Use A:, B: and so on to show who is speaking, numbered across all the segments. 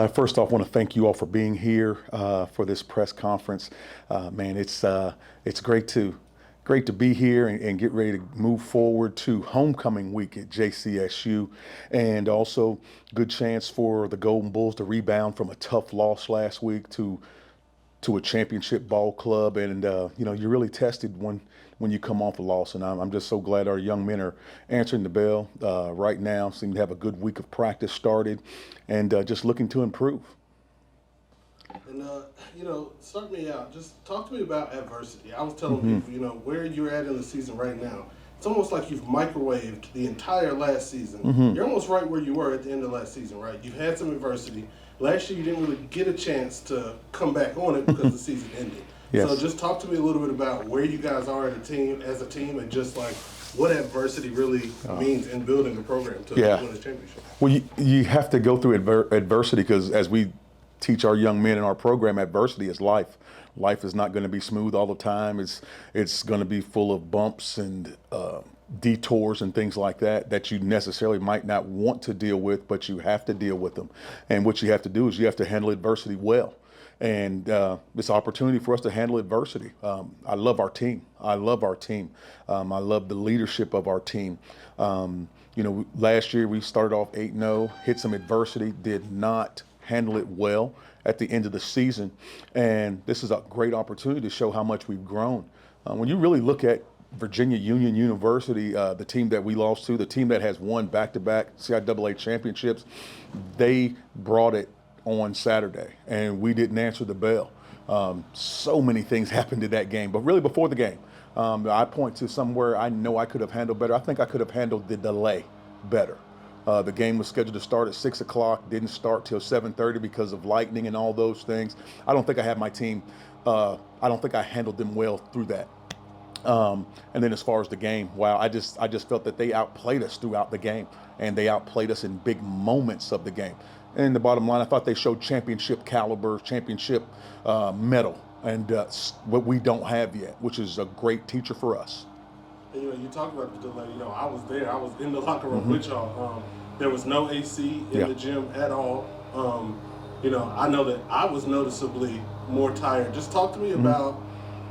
A: First off, I want to thank you all for being here for this press conference. Man, it's great to be here and get ready to move forward to homecoming week at JCSU, and also good chance for the Golden Bulls to rebound from a tough loss last week to a championship ball club. And you're really tested when you come off a loss, and I'm just so glad our young men are answering the bell right now. Seem to have a good week of practice started, and just looking to improve.
B: And, start me out. Just talk to me about adversity. I was telling people, where you're at in the season right now. It's almost like you've microwaved the entire last season. You're almost right where you were at the end of last season, right? You've had some adversity. Last year, you didn't really get a chance to come back on it because the season ended.
A: Yes.
B: So just talk to me a little bit about where you guys are as a team, and just like what adversity really means in building a program to win a championship.
A: Well, you have to go through adversity, because as we teach our young men in our program, adversity is life. Life is not going to be smooth all the time. It's going to be full of bumps and detours and things like that you necessarily might not want to deal with, but you have to deal with them. And what you have to do is you have to handle adversity well. And this opportunity for us to handle adversity. I love our team. I love the leadership of our team. Last year we started off 8-0, hit some adversity, did not handle it well at the end of the season. And this is a great opportunity to show how much we've grown. When you really look at Virginia Union University, the team that we lost to, the team that has won back-to-back CIAA championships, they brought it on Saturday, and we didn't answer the bell. So many things happened in that game, but really before the game, I point to somewhere I know I could have handled better. I think I could have handled the delay better. The game was scheduled to start at 6 o'clock, didn't start till 7:30 because of lightning and all those things. I don't think I had my team, I don't think I handled them well through that. And then as far as the game, wow, I just felt that they outplayed us throughout the game, and they outplayed us in big moments of the game. And the bottom line, I thought they showed championship caliber, championship medal, and what we don't have yet, which is a great teacher for us.
B: And, you talk about the delay. I was there. I was in the locker room with y'all. There was no AC in the gym at all. I know that I was noticeably more tired. Just talk to me about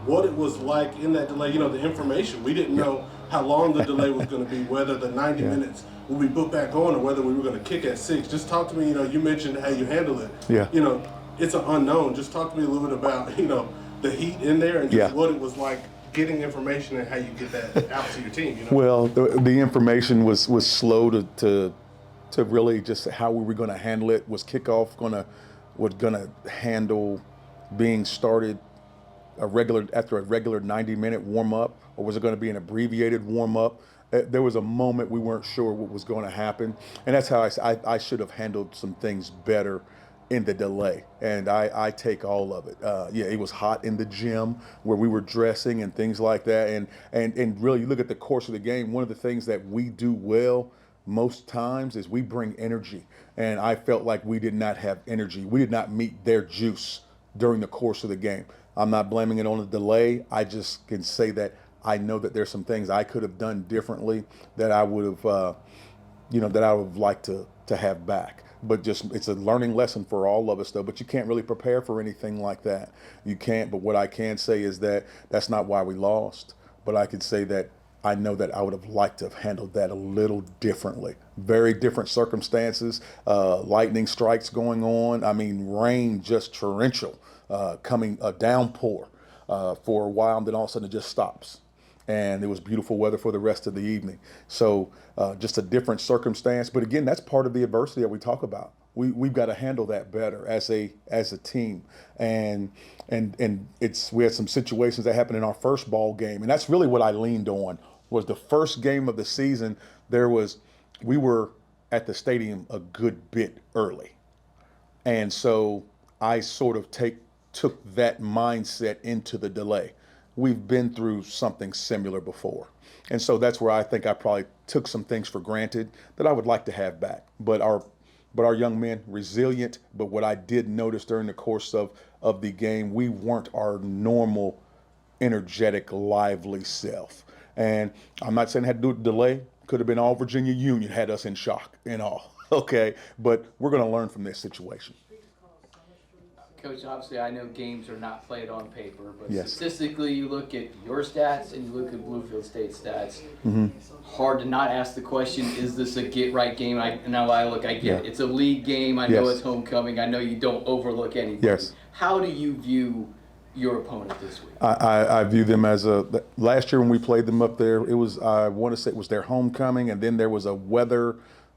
B: what it was like in that delay. The information. We didn't know how long the delay was going to be, whether the 90 minutes would be put back on, or whether we were going to kick at 6. Just talk to me. You mentioned how you handle it. It's an unknown. Just talk to me a little bit about the heat in there, and just what it was like getting information and how you get that out to your team.
A: Well, the information was slow to really just how we were going to handle it. Was kickoff going to handle being started after a regular 90-minute warm up, or was it going to be an abbreviated warm up? There was a moment we weren't sure what was going to happen, and that's how I should have handled some things better in the delay, and I take all of it. It was hot in the gym where we were dressing and things like that, and really, you look at the course of the game, one of the things that we do well most times is we bring energy, and I felt like we did not have energy. We did not meet their juice during the course of the game. I'm not blaming it on the delay. I just can say that I know that there's some things I could have done differently that I would have, that I would have liked to have back. But it's a learning lesson for all of us, though. But you can't really prepare for anything like that. You can't. But what I can say is that that's not why we lost. But I could say that I know that I would have liked to have handled that a little differently. Very different circumstances, lightning strikes going on. I mean, rain just torrential, coming, a downpour for a while, and then all of a sudden it just stops. And it was beautiful weather for the rest of the evening. So just a different circumstance. But again, that's part of the adversity that we talk about. We've got to handle that better as a team. And we had some situations that happened in our first ball game. And that's really what I leaned on, was the first game of the season. We were at the stadium a good bit early. And so I sort of took that mindset into the delay. We've been through something similar before. And so that's where I think I probably took some things for granted that I would like to have back. But our young men, resilient. But what I did notice during the course of the game, we weren't our normal, energetic, lively self. And I'm not saying it had to do with the delay. Could have been all Virginia Union had us in shock and all. Okay, but we're going to learn from this situation.
C: Coach, obviously I know games are not played on paper, but
A: Yes.
C: statistically you look at your stats and you look at Bluefield State stats.
A: Mm-hmm.
C: Hard to not ask the question, is this a get-right game? I get it. It's a league game. I know
A: Yes.
C: it's homecoming. I know you don't overlook anybody.
A: Yes.
C: How do you view your opponent this week?
A: I view them as last year when we played them up there, it was, I want to say it was their homecoming, and then there was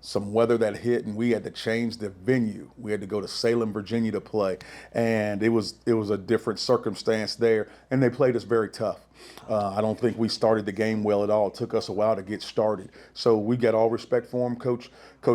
A: some weather that hit, and we had to change the venue. We had to go to Salem, Virginia to play, and it was a different circumstance there, and they played us very tough. I don't think we started the game well at all. It took us a while to get started. So we got all respect for him. Coach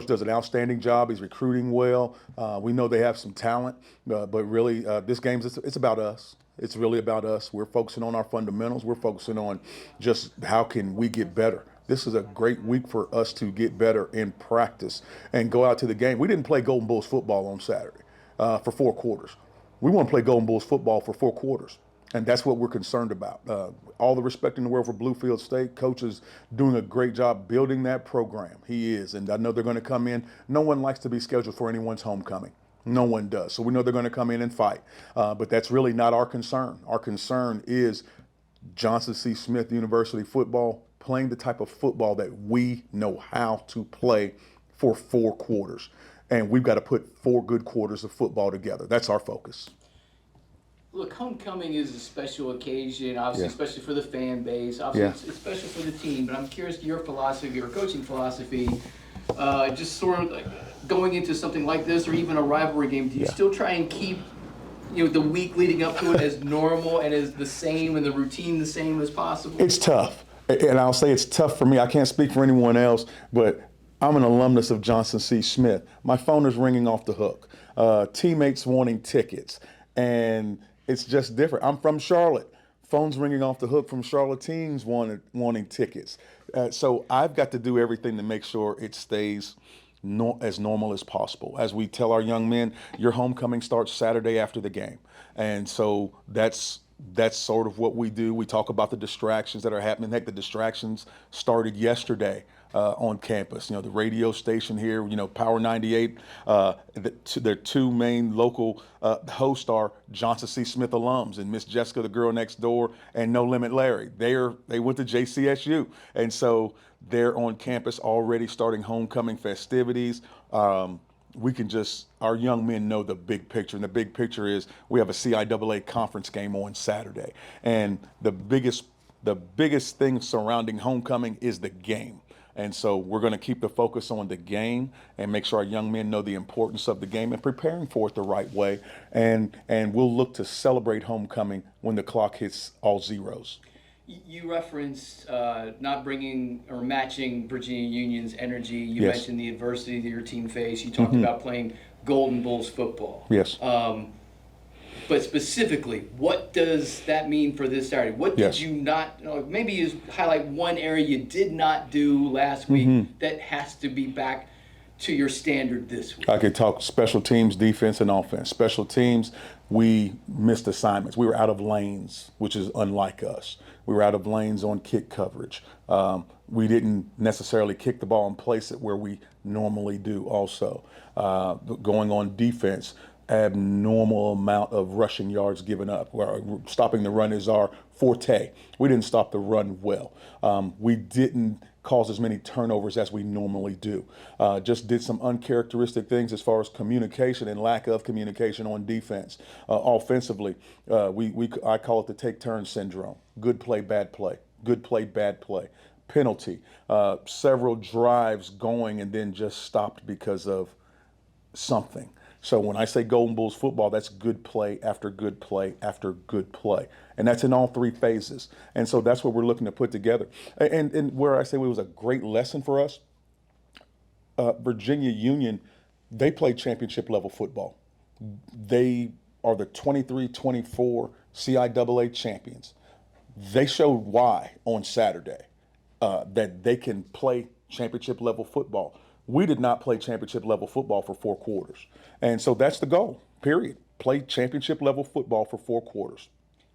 A: does an outstanding job. He's recruiting well. We know they have some talent, but really this game, it's about us. It's really about us. We're focusing on our fundamentals. We're focusing on just how can we get better. This is a great week for us to get better in practice and go out to the game. We didn't play Golden Bulls football on Saturday for 4 quarters. We want to play Golden Bulls football for 4 quarters. And that's what we're concerned about. All the respect in the world for Bluefield State. Coach is doing a great job building that program. He is. And I know they're going to come in. No one likes to be scheduled for anyone's homecoming. No one does. So we know they're going to come in and fight. But that's really not our concern. Our concern is Johnson C. Smith University football, playing the type of football that we know how to play for 4 quarters. And we've got to put 4 good quarters of football together. That's our focus.
C: Look, homecoming is a special occasion, obviously,
A: Yeah.
C: especially for the fan base. Obviously,
A: Yeah.
C: it's special for the team. But I'm curious your philosophy, your coaching philosophy, just sort of like going into something like this or even a rivalry game. Do you still try and keep the week leading up to it as normal and as the same and the routine the same as possible?
A: It's tough. And I'll say it's tough for me. I can't speak for anyone else, but I'm an alumnus of Johnson C. Smith. My phone is ringing off the hook. Teammates wanting tickets. And it's just different. I'm from Charlotte. Phone's ringing off the hook from Charlotte teams wanting tickets. So I've got to do everything to make sure it stays as normal as possible. As we tell our young men, your homecoming starts Saturday after the game. And so that's sort of what we do. We talk about the distractions that are happening. Heck, the distractions started yesterday on campus. The radio station here, Power 98, their 2 main local hosts are Johnson C. Smith alums, and Miss Jessica, the girl next door, and No Limit Larry. They went to JCSU, and so they're on campus already starting homecoming festivities. Our young men know the big picture, and the big picture is we have a CIAA conference game on Saturday, and the biggest thing surrounding homecoming is the game. And so we're going to keep the focus on the game and make sure our young men know the importance of the game and preparing for it the right way. And we'll look to celebrate homecoming when the clock hits all zeros.
C: You referenced not bringing or matching Virginia Union's energy. You
A: Yes.
C: mentioned the adversity that your team faced. You talked about playing Golden Bulls football.
A: Yes.
C: But specifically, what does that mean for this Saturday? What did
A: Yes.
C: you not, maybe you highlight one area you did not do last week that has to be back to your standard this week?
A: I could talk special teams, defense, and offense. Special teams, we missed assignments. We were out of lanes, which is unlike us. We were out of lanes on kick coverage. We didn't necessarily kick the ball and place it where we normally do also. Going on defense, abnormal amount of rushing yards given up. Stopping the run is our forte. We didn't stop the run well. We didn't cause as many turnovers as we normally do. Just did some uncharacteristic things as far as communication and lack of communication on defense. Offensively, I call it the take turns syndrome. Good play, bad play. Good play, bad play. Penalty. Several drives going and then just stopped because of something. So when I say Golden Bulls football, that's good play after good play after good play. And that's in all 3 phases. And so that's what we're looking to put together. And where I say it was a great lesson for us, Virginia Union, they play championship level football. They are the 23-24 CIAA champions. They showed why on Saturday, that they can play championship level football. We did not play championship level football for 4 quarters. And so that's the goal, period. Play championship level football for 4 quarters.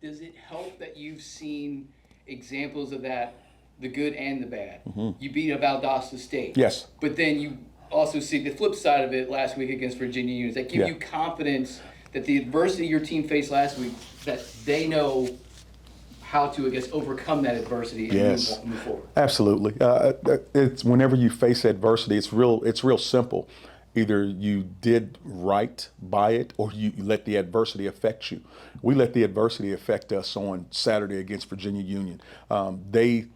C: Does it help that you've seen examples of that, the good and the bad? You beat Valdosta State.
A: Yes.
C: But then you also see the flip side of it last week against Virginia Union. Does that give you confidence that the adversity your team faced last week, that they know how to, I guess, overcome that adversity and
A: Yes.
C: move forward.
A: Absolutely. It's whenever you face adversity, it's real simple. Either you did right by it or you let the adversity affect you. We let the adversity affect us on Saturday against Virginia Union. They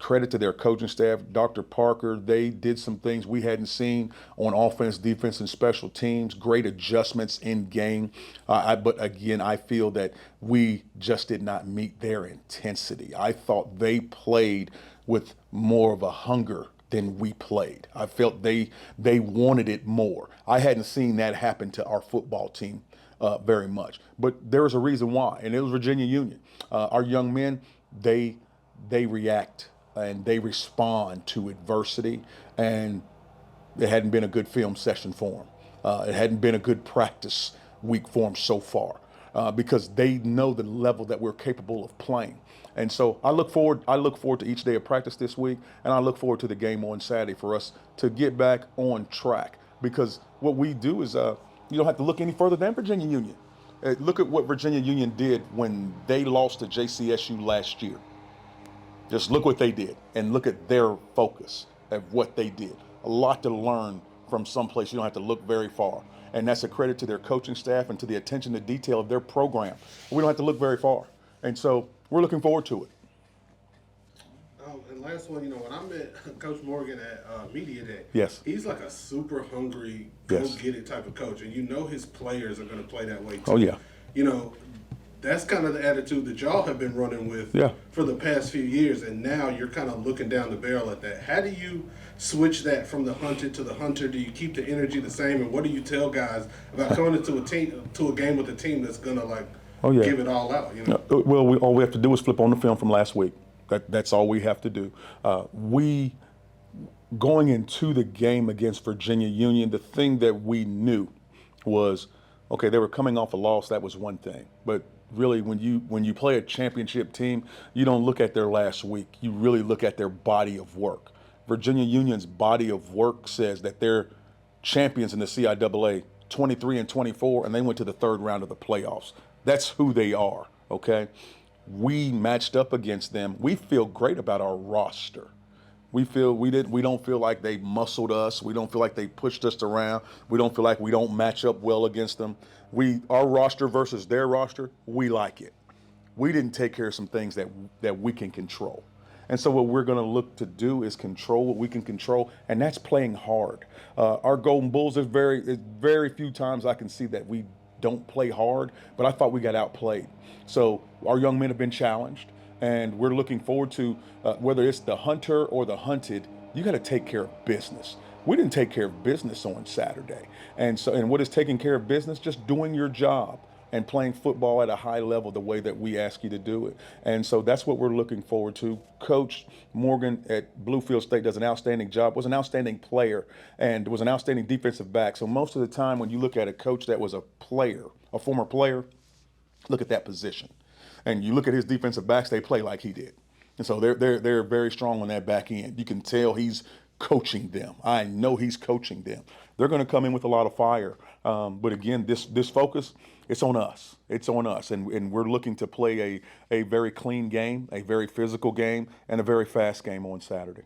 A: credit to their coaching staff, Dr. Parker, they did some things we hadn't seen on offense, defense, and special teams, great adjustments in game. But again, I feel that we just did not meet their intensity. I thought they played with more of a hunger than we played. I felt they wanted it more. I hadn't seen that happen to our football team very much. But there was a reason why, and it was Virginia Union. Our young men, they react and they respond to adversity, and it hadn't been a good film session for them. It hadn't been a good practice week for them so far because they know the level that we're capable of playing. And so I look forward to each day of practice this week, and I look forward to the game on Saturday for us to get back on track. Because what we do is you don't have to look any further than Virginia Union. Look at what Virginia Union did when they lost to JCSU last year. Just look what they did and look at their focus of what they did. A lot to learn from someplace. You don't have to look very far. And that's a credit to their coaching staff and to the attention to detail of their program. We don't have to look very far. And so we're looking forward to it.
B: And last one, when I met Coach Morgan at Media Day,
A: Yes.
B: he's like a super hungry,
A: Yes.
B: go-get-it type of coach. And his players are going to play that way too.
A: Oh, yeah.
B: That's kind of the attitude that y'all have been running with for the past few years, and now you're kind of looking down the barrel at that. How do you switch that from the hunted to the hunter? Do you keep the energy the same, and what do you tell guys about coming into a game with a team that's gonna give it all out?
A: Well, all we have to do is flip on the film from last week. That's all we have to do. We going into the game against Virginia Union, the thing that we knew was, okay, they were coming off a loss. That was one thing, but really, when you play a championship team, you don't look at their last week. You really look at their body of work. Virginia Union's body of work says that they're champions in the CIAA 23-24, and they went to the third round of the playoffs. That's who they are, We matched up against them. We feel great about our roster. We don't feel like they muscled us. We don't feel like they pushed us around. We don't feel like we don't match up well against them. Our roster versus their roster, we like it. We didn't take care of some things that we can control. And so what we're going to look to do is control what we can control, and that's playing hard. Our Golden Bulls, there's very few times I can see that we don't play hard, but I thought we got outplayed. So our young men have been challenged, and we're looking forward to whether it's the hunter or the hunted, you got to take care of business. We didn't take care of business on Saturday. And what is taking care of business? Just doing your job and playing football at a high level the way that we ask you to do it. And so that's what we're looking forward to. Coach Morgan at Bluefield State does an outstanding job, was an outstanding player, and was an outstanding defensive back. So most of the time when you look at a coach that was a player, a former player, look at that position. And you look at his defensive backs, they play like he did. And so they're very strong on that back end. You can tell he's coaching them. I know he's coaching them. They're going to come in with a lot of fire. But again, this focus, it's on us. It's on us. And we're looking to play a very clean game, a very physical game, and a very fast game on Saturday.